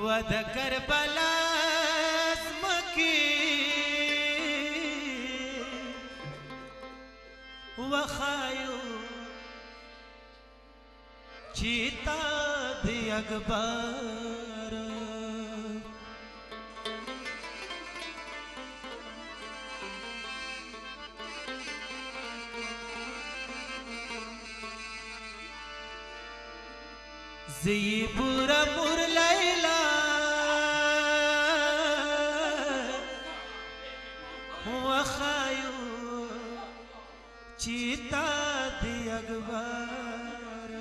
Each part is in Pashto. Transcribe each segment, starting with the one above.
و د کربلا زمکی وخایو چیتا دی اکبر زی بورا مور لیلا وخایو چیتا دی اکبر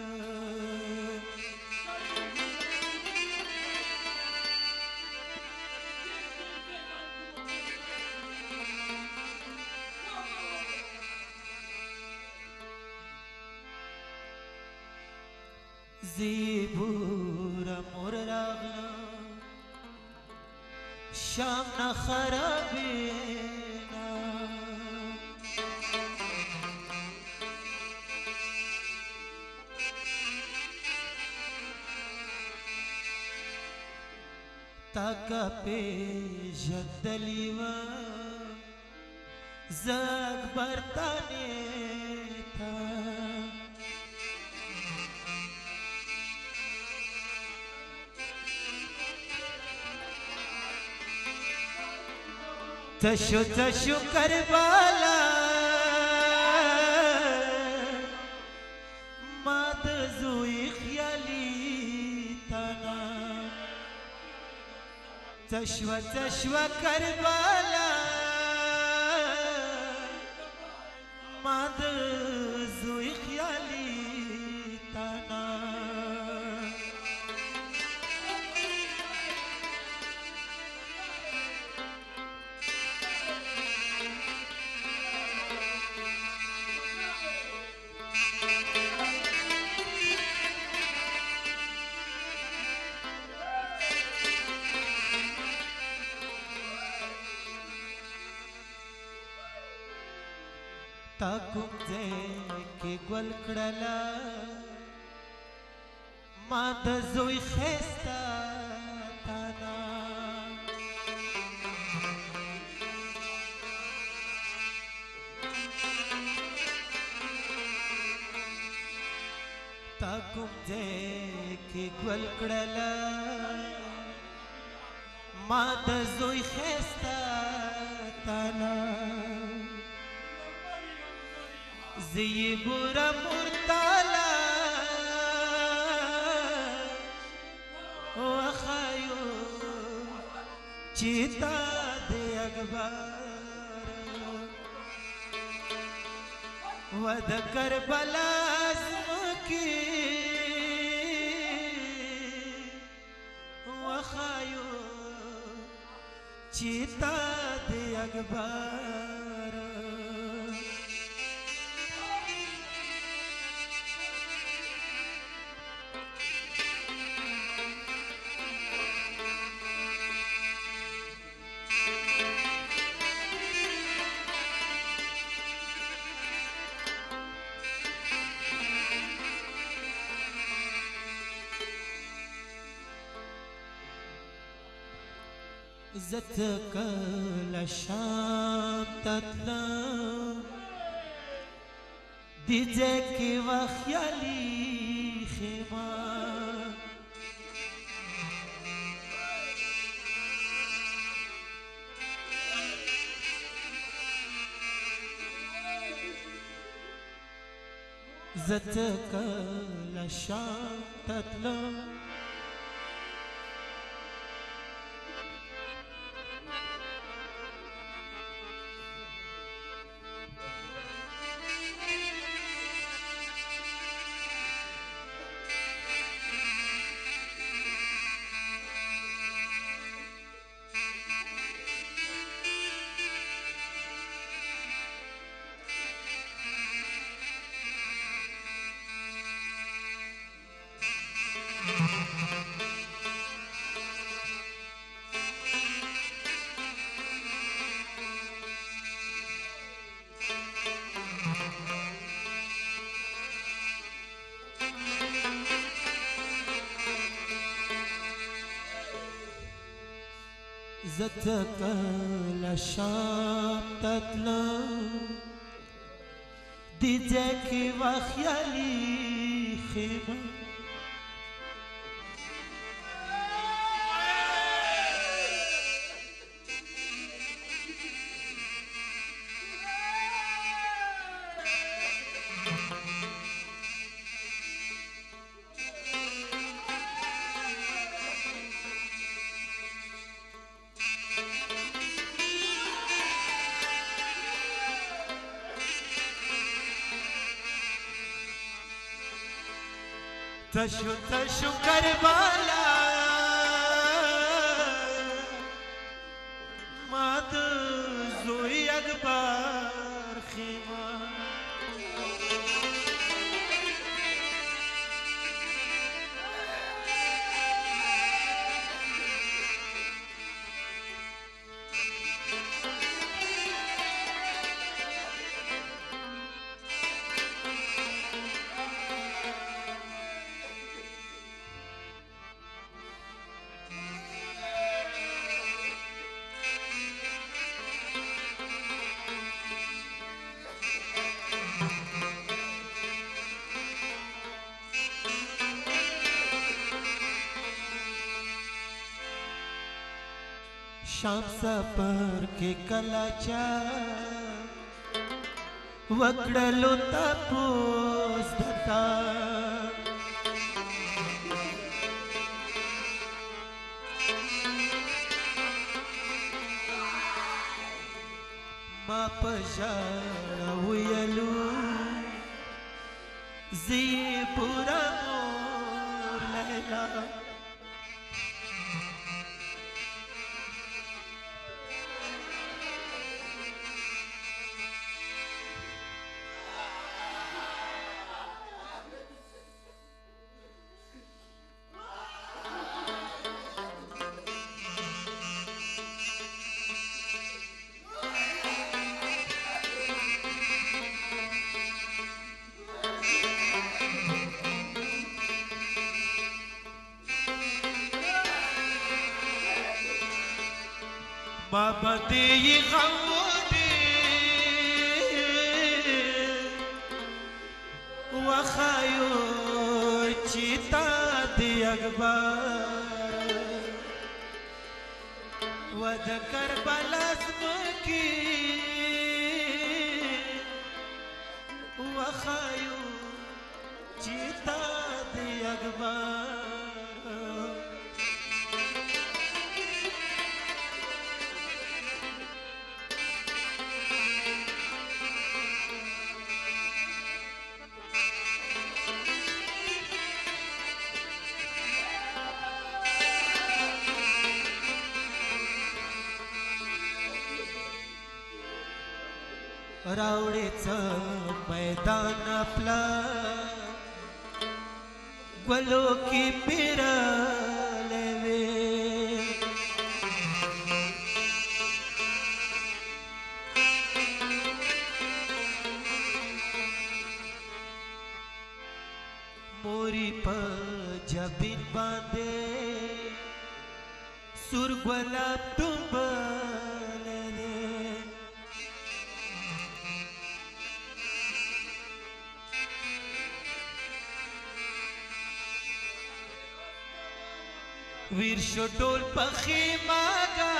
زی بورا مور راغلا شام نا خرابینا تاکا پیژندلیوا زگ برتانی تا تشو تشو کربلا ما د زوی خیالی تانا تشو تشو کربلا ما د زوی خیالی تانا تا کوم ځای کې ګل کړله ما د زوی ښایسته تانا تا کوم ځای کې ګل کړله ما د زوی ښایسته تانا زی بورا مرتالا وخایو چیتا دی اکبر و د کربلا زمکی وخایو چیتا دی اکبر زت کل شام تتلم دیجه کی وخیالی خیما زت کل شام تتلم زتكل الشام تتلو ديدك وخيالي خيمة تشو تشو كربلا ماد زوي أكبر خيمة शाम सफर के कलाचा वकडलो तापूस दता माप जाळवयलू जी पुरा मोर लैला बाबा दे खवदे वखायो चिता दे अखबार वद करबला की वखायो चिता दे अखबार रावडीचं मैदान आपलं गोलोकी पिरले वे मोरी पंजाबीन बांधे सुरगुला तुंबले रे वीर शोटोल पखी मागा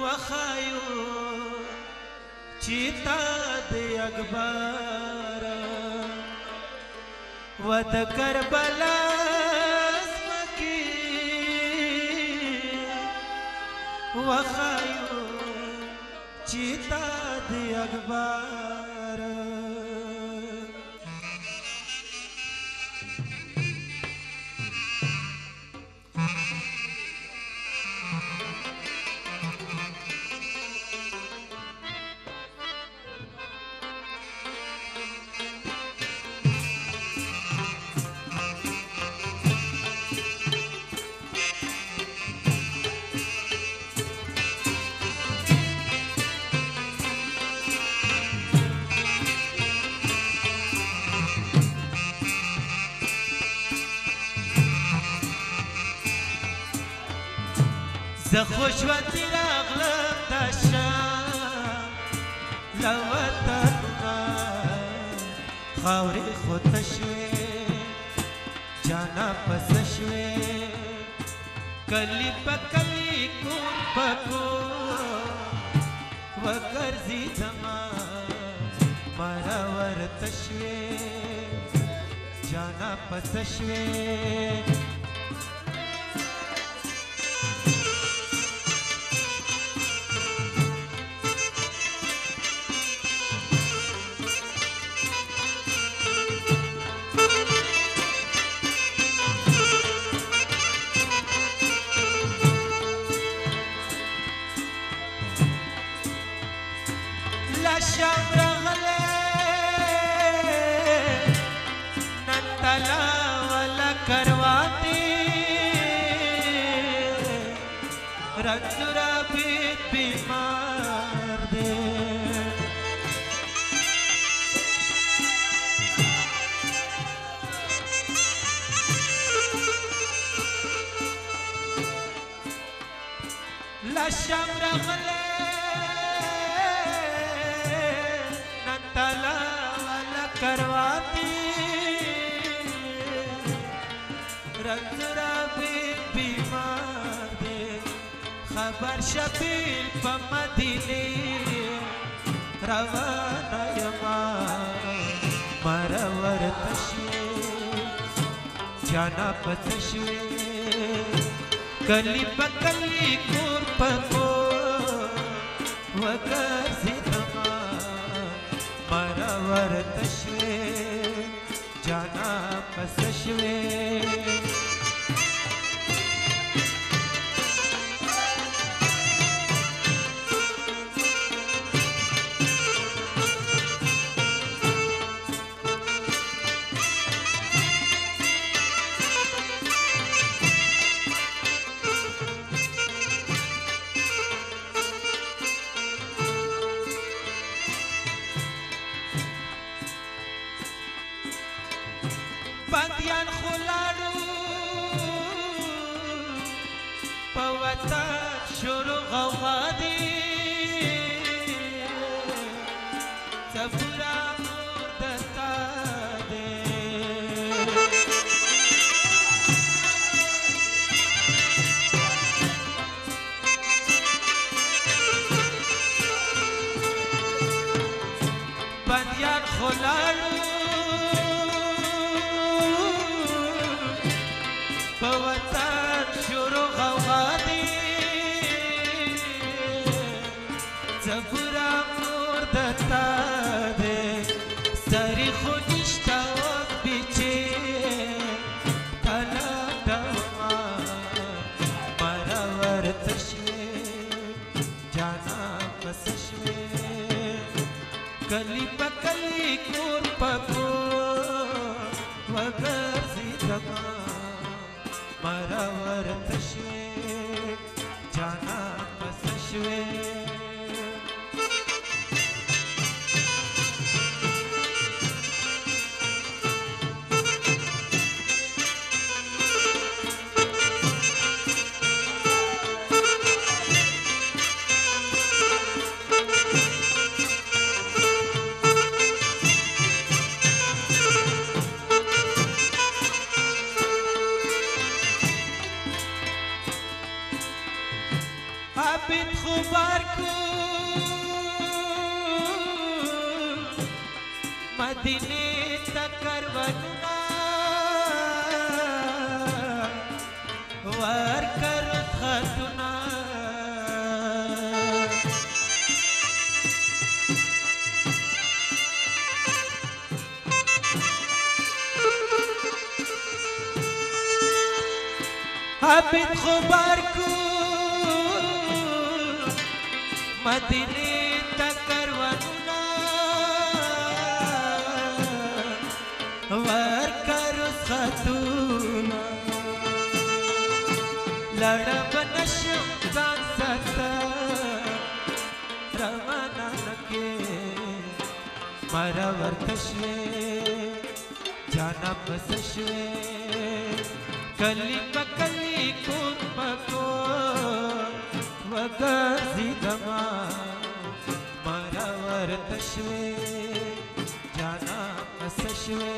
वखायो चिता दे अखबार वद करबला की वखायो चिता दे अखबार زه خوشوندي راغلم دا شام له وطنونه خاورې خوته شوې جانا پسه شوې کلي په کلي کور په کور وګرځي زما مړه ورته شوې جانا پسه شوې شام رغلے نتلا والا کرواتی رنجرا بیت بیمار دے لشام رغلے تلا والا کرواتی رنجرا بھی بیمار دے خبر شبیل پا مدینی روانہ یما مرور تشوی جانا پتشوی کلی پا کلی کور پا کور وگرزی مارا ورته شوې جانا پسه شوې بندیان خلاړو په وطن شروع غوغا دي صبره مور دستا دي بندیان خلاړو وطن شروع غوغا دی زبورا مور دتا دی سری خونشتا وقت بیچه تلا دوما مرا ورتشوی جانا پسشوی کلی پا کلی کور پا کور وگرزی زمان مارا ورته شوې جانا پسه شوې عبد خبر کو مدینه تکر وننا ور کر خاتنا عبد خبر کو مدینه تکر وننا ور کر خاتونا لړب نشم ځان ساته روانه نکې مارا ورته شوې جانا پسه شوې کلی په کلی کور په کور वगजिदमा मरावर तश्वे जाना असश्वे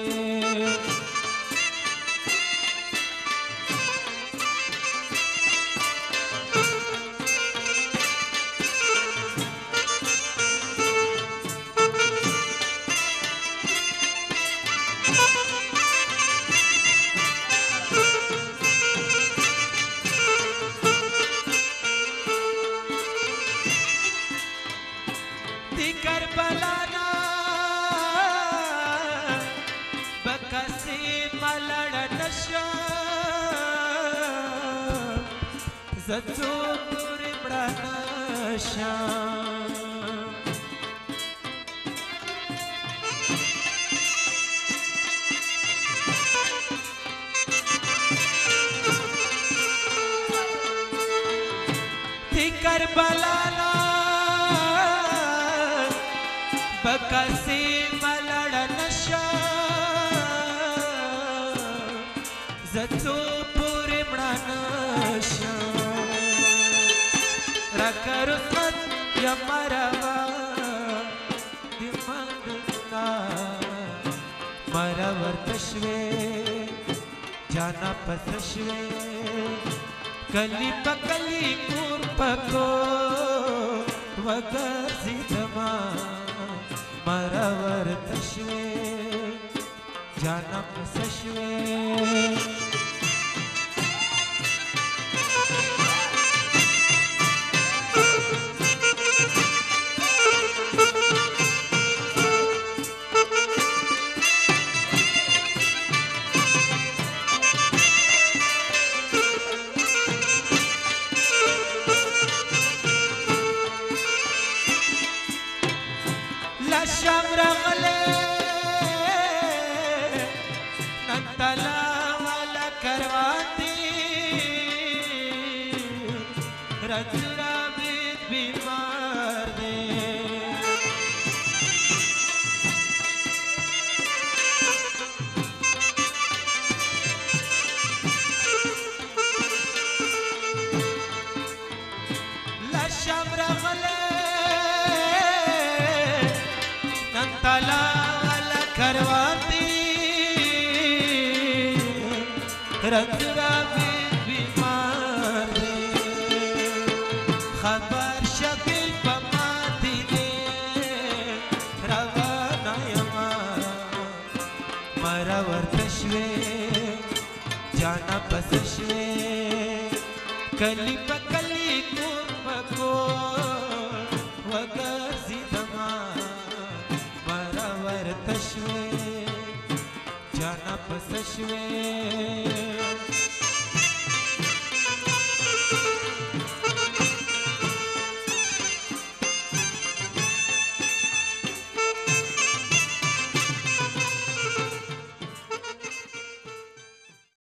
करबलाना बकसी मलड़ नशा जचो पूरी बड़ा नशा थी करबलाना बकसी मलड़ नशा जचो पूरी बड़ा नशा रकरुस्मत या मरवा दिमंगना मरवर तश्वे जाना पसश्वे कली पकली कुर्पको वगजिदमा मरावर तश्वे जाना पसश्वे शमरमले नंतला वाला करवाती रजुरा बीमार दे ला शमरमले तला वाला करवाती रजुरा बीमार दे खबर शकील पमाती दे रवाना यमा मरावर तश्वे जाना पसश्वे कली पकली कुर्पको वगजिदमा मरावर तश्वे जाना पसश्वे